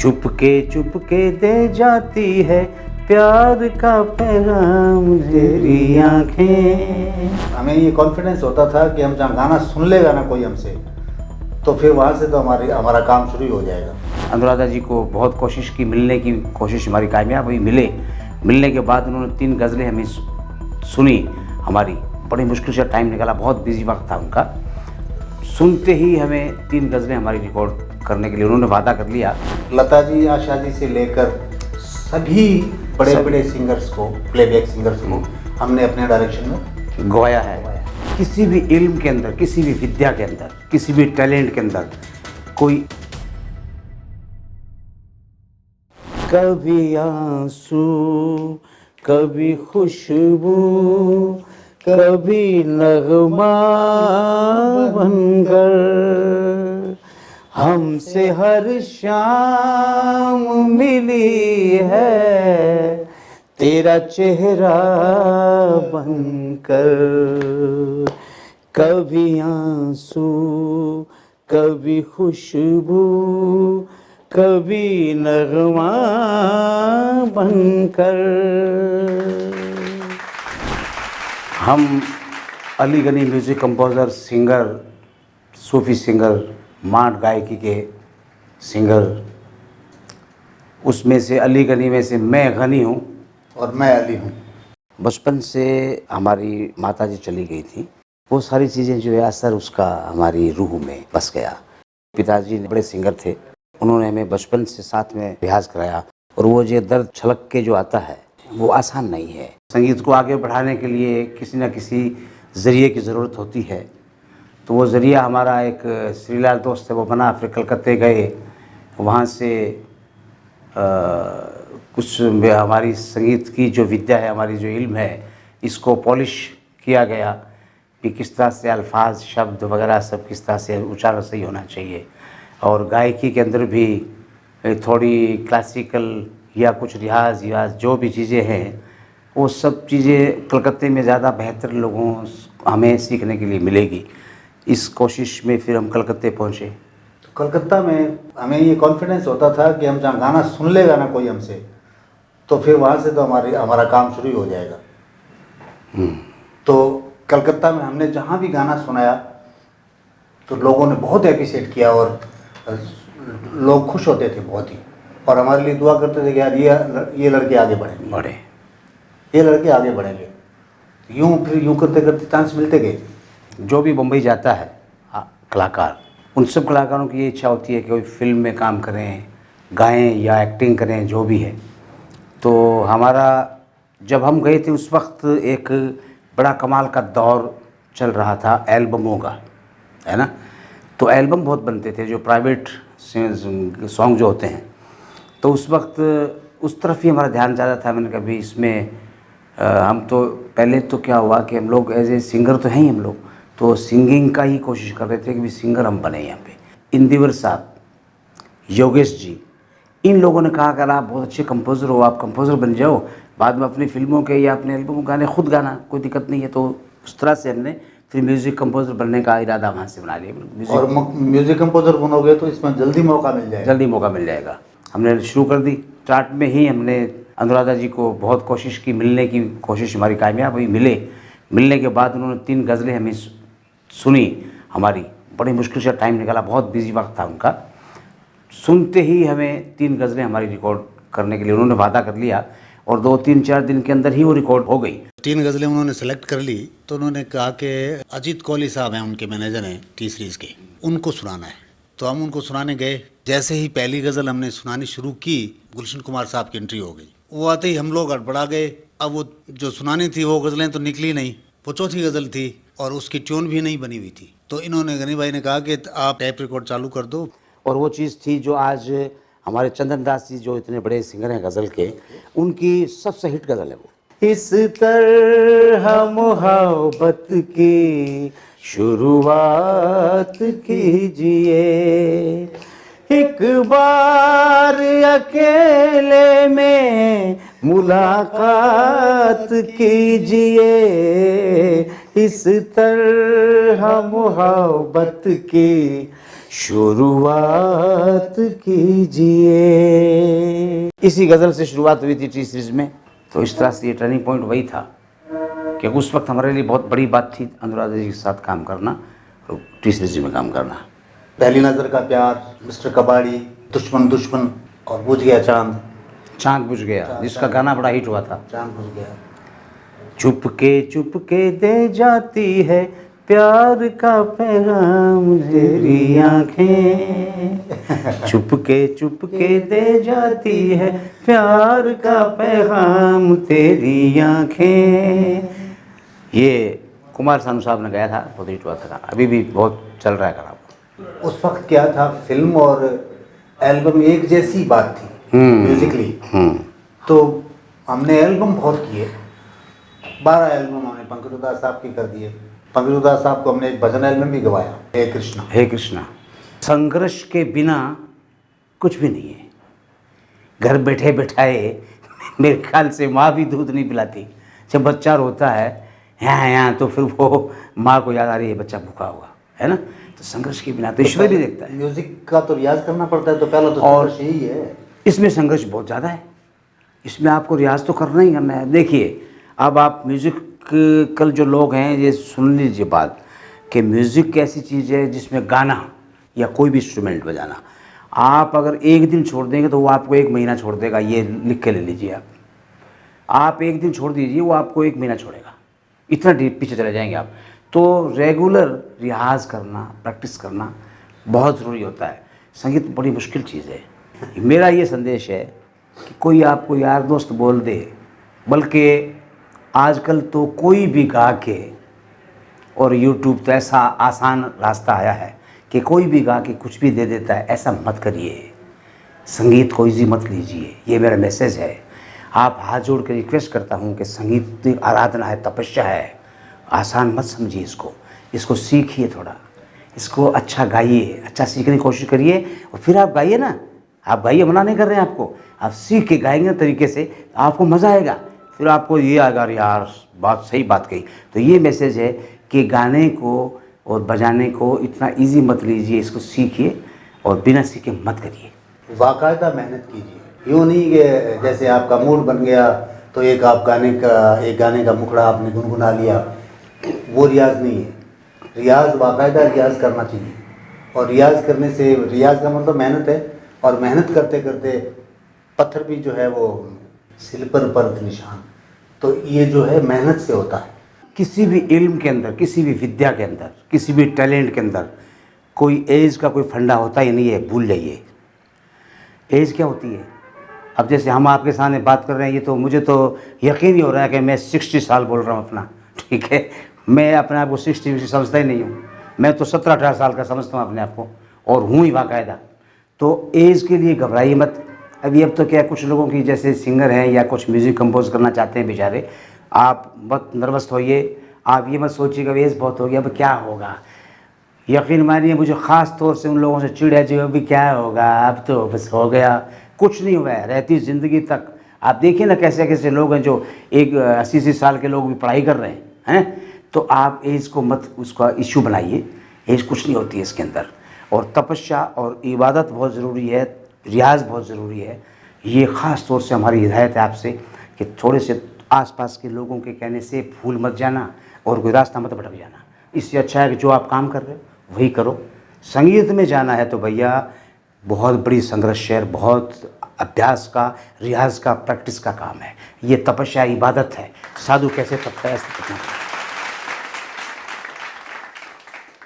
चुपके दे जाती है प्यार का पैगाम तेरी आंखें। हमें ये कॉन्फिडेंस होता था कि हम जहाँ गाना सुन लेगा ना कोई हमसे, तो फिर वहाँ से तो हमारा काम शुरू ही हो जाएगा। अनुराधा जी को बहुत कोशिश की, मिलने की कोशिश हमारी कामयाब हुई। मिलने के बाद उन्होंने 3 गज़लें हमें सुनी हमारी। बड़ी मुश्किल से टाइम निकाला, बहुत बिजी वक्त था उनका। सुनते ही हमें 3 गज़लें हमारी रिकॉर्ड करने के लिए उन्होंने वादा कर लिया। लता जी, आशा जी से लेकर सभी बड़े सिंगर्स को, प्लेबैक सिंगर्स को हमने अपने डायरेक्शन में गवाया है। किसी भी इल्म के अंदर, किसी भी विद्या के अंदर, किसी भी टैलेंट के अंदर कोई कभी आंसू, कभी खुशबू, कभी नगमा बनकर हमसे हर शाम मिली है तेरा चेहरा बनकर। कभी आंसू, कभी खुशबू, कभी नगमा बनकर। हम Ali Ghani music composer, singer, सूफ़ी सिंगर, मांड गायकी के सिंगर, उसमें से अली गनी में से मैं गनी हूँ और मैं अली हूँ। बचपन से हमारी माता जी चली गई थी, वो सारी चीज़ें जो है असर उसका हमारी रूह में बस गया। पिताजी बड़े सिंगर थे, उन्होंने हमें बचपन से साथ में रियाज कराया, और वो जो दर्द छलक के जो आता है वो आसान नहीं है। संगीत को आगे बढ़ाने के लिए किसी न किसी ज़रिए की ज़रूरत होती है, तो वो ज़रिया हमारा एक श्रीलाल दोस्त है, वो बना। फिर कलकत्ते गए, वहाँ से कुछ हमारी संगीत की जो विद्या है, हमारी जो इल्म है, इसको पॉलिश किया गया कि किस तरह से अल्फाज, शब्द वगैरह सब किस तरह से उच्चारण सही होना चाहिए। और गायकी के अंदर भी थोड़ी क्लासिकल या कुछ रियाज जो भी चीज़ें हैं, वो सब चीज़ें कलकत्ते में ज़्यादा बेहतर लोगों हमें सीखने के लिए मिलेगी। इस कोशिश में फिर हम कलकत्ते पहुँचे। तो कलकत्ता में हमें ये कॉन्फिडेंस होता था कि हम जहाँ गाना सुन लेगा ना कोई हमसे, तो फिर वहाँ से तो हमारा काम शुरू ही हो जाएगा। तो कलकत्ता में हमने जहाँ भी गाना सुनाया तो लोगों ने बहुत एप्रिशिएट किया, और लोग खुश होते थे बहुत ही, और हमारे लिए दुआ करते थे कि यार ये लड़के आगे बढ़ेंगे, ये लड़के आगे बढ़ेंगे। यूँ करते करते चांस मिलते गए। जो भी मुंबई जाता है कलाकार, उन सब कलाकारों की ये इच्छा होती है कि कोई फिल्म में काम करें, गाएं या एक्टिंग करें, जो भी है। तो हमारा, जब हम गए थे उस वक्त एक बड़ा कमाल का दौर चल रहा था एल्बमों का, है ना। तो एल्बम बहुत बनते थे, जो प्राइवेट सॉन्ग जो होते हैं, तो उस वक्त उस तरफ ही हमारा ध्यान ज़्यादा था। मैंने कभी इसमें हम तो पहले तो क्या हुआ कि हम लोग एज ए सिंगर तो हैं ही, हम लोग तो सिंगिंग का ही कोशिश कर रहे थे कि भी सिंगर हम बने। यहाँ पे इंदिवर साहब, योगेश जी, इन लोगों ने कहा कि आप बहुत अच्छे कंपोज़र हो, आप कंपोज़र बन जाओ, बाद में अपनी फिल्मों के या अपने एल्बम गाने खुद गाना, कोई दिक्कत नहीं है। तो उस तरह से हमने फिर म्यूज़िक कंपोज़र बनने का इरादा वहाँ से बना लिया। और म्यूज़िक कंपोज़र बनोगे तो इसमें जल्दी मौका मिल जाएगा। हमने शुरू कर दी। स्टार्ट में ही हमने अनुराधा जी को बहुत कोशिश की, मिलने की कोशिश हमारी कामयाब हुई। मिलने के बाद उन्होंने 3 गज़लें हमें सुनी हमारी। बड़ी मुश्किल से टाइम निकाला, बहुत बिजी वक्त था उनका। सुनते ही हमें 3 गज़लें हमारी रिकॉर्ड करने के लिए उन्होंने वादा कर लिया, और 2-3-4 दिन के अंदर ही वो रिकॉर्ड हो गई। 3 गज़लें उन्होंने सेलेक्ट कर ली, तो उन्होंने कहा कि अजीत कोहली साहब हैं, उनके मैनेजर हैं टी सीरीज़ के, उनको सुनाना है। तो हम उनको सुनाने गए। जैसे ही पहली गज़ल हमने सुनानी शुरू की, गुलशन कुमार साहब की एंट्री हो गई। वो आते ही हम लोग गड़बड़ा गए। अब वो जो सुनानी थी वो गज़लें तो निकली नहीं, वो चौथी गज़ल थी और उसकी ट्यून भी नहीं बनी हुई थी। तो इन्होंने गनी भाई ने कहा कि आप टेप रिकॉर्ड चालू कर दो। और वो चीज़ थी जो आज हमारे चंदन दास जी, जो इतने बड़े सिंगर हैं गज़ल के, उनकी सबसे हिट गज़ल है वो। इस तरह मोहब्बत की शुरुआत कीजिए, एक बार अकेले में मुलाकात कीजिए। इस तरह मोहब्बत की शुरुआत कीजिए। इसी गज़ल से शुरुआत हुई थी टी सीरीज में। तो इस तरह से ये टर्निंग पॉइंट वही था कि उस वक्त हमारे लिए बहुत बड़ी बात थी अनुराधा जी के साथ काम करना और टी सीरीज में काम करना। पहली नज़र का प्यार, मिस्टर कबाड़ी, दुश्मन दुश्मन और बुझ गया चांद। चांद बुझ गया, जिसका गाना बड़ा हिट हुआ था। चांद बुझ गया। चुपके दे जाती है प्यार का पैगाम तेरी आंखें, चुपके दे जाती है प्यार का पैगाम तेरी आंखें। ये कुमार सानू साहब ने गाया था, बहुत हिट हुआ था गाना, अभी भी बहुत चल रहा है गाना। उस वक्त क्या था, फिल्म और एल्बम एक जैसी बात थी म्यूजिकली। तो हमने एल्बम बहुत किए, 12 एल्बम हमने पंकज उधास साहब की कर दिए। पंकज उधास साहब को हमने एक भजन एल्बम भी गवाया, हे कृष्णा। हे कृष्णा। संघर्ष के बिना कुछ भी नहीं है। घर बैठे बैठाए मेरे ख्याल से माँ भी दूध नहीं पिलाती। जब बच्चा रोता है यहाँ तो फिर वो माँ को याद आ रही है बच्चा भूखा हुआ है ना। तो संघर्ष के बिना तो ईश्वर भी देखता है। म्यूजिक का तो रियाज करना पड़ता है, तो पहला तो और संघर्ष यही है। इसमें संघर्ष बहुत ज़्यादा है, इसमें आपको रियाज तो करना ही करना है। देखिए अब आप म्यूज़िक कल जो लोग हैं ये सुन लीजिए बात कि म्यूज़िक ऐसी चीज़ है जिसमें गाना या कोई भी इंस्ट्रूमेंट बजाना आप अगर एक दिन छोड़ देंगे तो वो आपको एक महीना छोड़ देगा। ये लिख के ले लीजिए आप एक दिन छोड़ दीजिए वो आपको एक महीना छोड़ेगा, इतना डीप पीछे चले जाएंगे आप। तो रेगुलर रियाज करना, प्रैक्टिस करना बहुत ज़रूरी होता है। संगीत बड़ी मुश्किल चीज़ है। मेरा ये संदेश है कि कोई आपको यार दोस्त बोल दे, बल्कि आजकल तो कोई भी गा के, और यूट्यूब तो ऐसा आसान रास्ता आया है कि कोई भी गा के कुछ भी दे देता है। ऐसा मत करिए, संगीत को ईजी मत लीजिए, ये मेरा मैसेज है। आप हाथ जोड़ के रिक्वेस्ट करता हूँ कि संगीत तो एक आराधना है, तपस्या है, आसान मत समझिए इसको सीखिए थोड़ा, इसको अच्छा गाइए, अच्छा सीखने की कोशिश करिए और फिर आप गाइए ना। आप गाइए, मना नहीं कर रहे हैं आपको, आप सीख के गाएंगे तरीके से आपको मज़ा आएगा। फिर आपको ये आएगा यार बात सही बात कही। तो ये मैसेज है कि गाने को और बजाने को इतना इजी मत लीजिए, इसको सीखिए और बिना सीखे मत करिए। बाकायदा मेहनत कीजिए, यूँ नहीं कि जैसे आपका मूड बन गया तो एक गाने का मुखड़ा आपने गुनगुना लिया, वो रियाज नहीं है। रियाज बाकायदा रियाज करना चाहिए, और रियाज करने से, रियाज का मतलब मेहनत है, और मेहनत करते करते पत्थर भी जो है वो सिल पर परत निशान, तो ये जो है मेहनत से होता है। किसी भी इल्म के अंदर, किसी भी विद्या के अंदर, किसी भी टैलेंट के अंदर कोई एज का कोई फंडा होता ही नहीं है, भूल जाइए। एज क्या होती है? अब जैसे हम आपके सामने बात कर रहे हैं, ये तो मुझे तो यकीन ही हो रहा है कि मैं 60 साल बोल रहा हूँ अपना, ठीक है। मैं अपने आप को 60 समझता ही नहीं हूँ, मैं तो 17-18 साल का समझता हूँ अपने आप को, और हूँ ही बाकायदा। तो एज के लिए घबराइए मत। अभी अब तो क्या कुछ लोगों की जैसे सिंगर हैं या कुछ म्यूज़िक कंपोज करना चाहते हैं बेचारे, आप मत नर्वस होइए, आप ये मत सोचिएगा एज बहुत हो गया अब क्या होगा। यकीन मानिए मुझे ख़ास तौर से उन लोगों से चिढ़ है जो अभी क्या होगा, अब तो बस हो गया, कुछ नहीं हुआ है, रहती ज़िंदगी तक। आप देखिए ना कैसे कैसे लोग हैं जो एक 80 साल के लोग भी पढ़ाई कर रहे हैं। तो आप एज को मत उसका इशू बनाइए, एज कुछ नहीं होती है इसके अंदर। और तपस्या और इबादत बहुत ज़रूरी है, रियाज बहुत ज़रूरी है। ये ख़ास तौर से हमारी हिदायत है आपसे कि थोड़े से आसपास के लोगों के कहने से भूल मत जाना और कोई रास्ता मत भटक जाना। इससे अच्छा है कि जो आप काम कर रहे हो वही करो। संगीत में जाना है तो भैया बहुत बड़ी संघर्ष है, बहुत अभ्यास का, रियाज का, प्रैक्टिस का काम है। ये तपस्या, इबादत है। साधु कैसे तपता है ऐसे करना।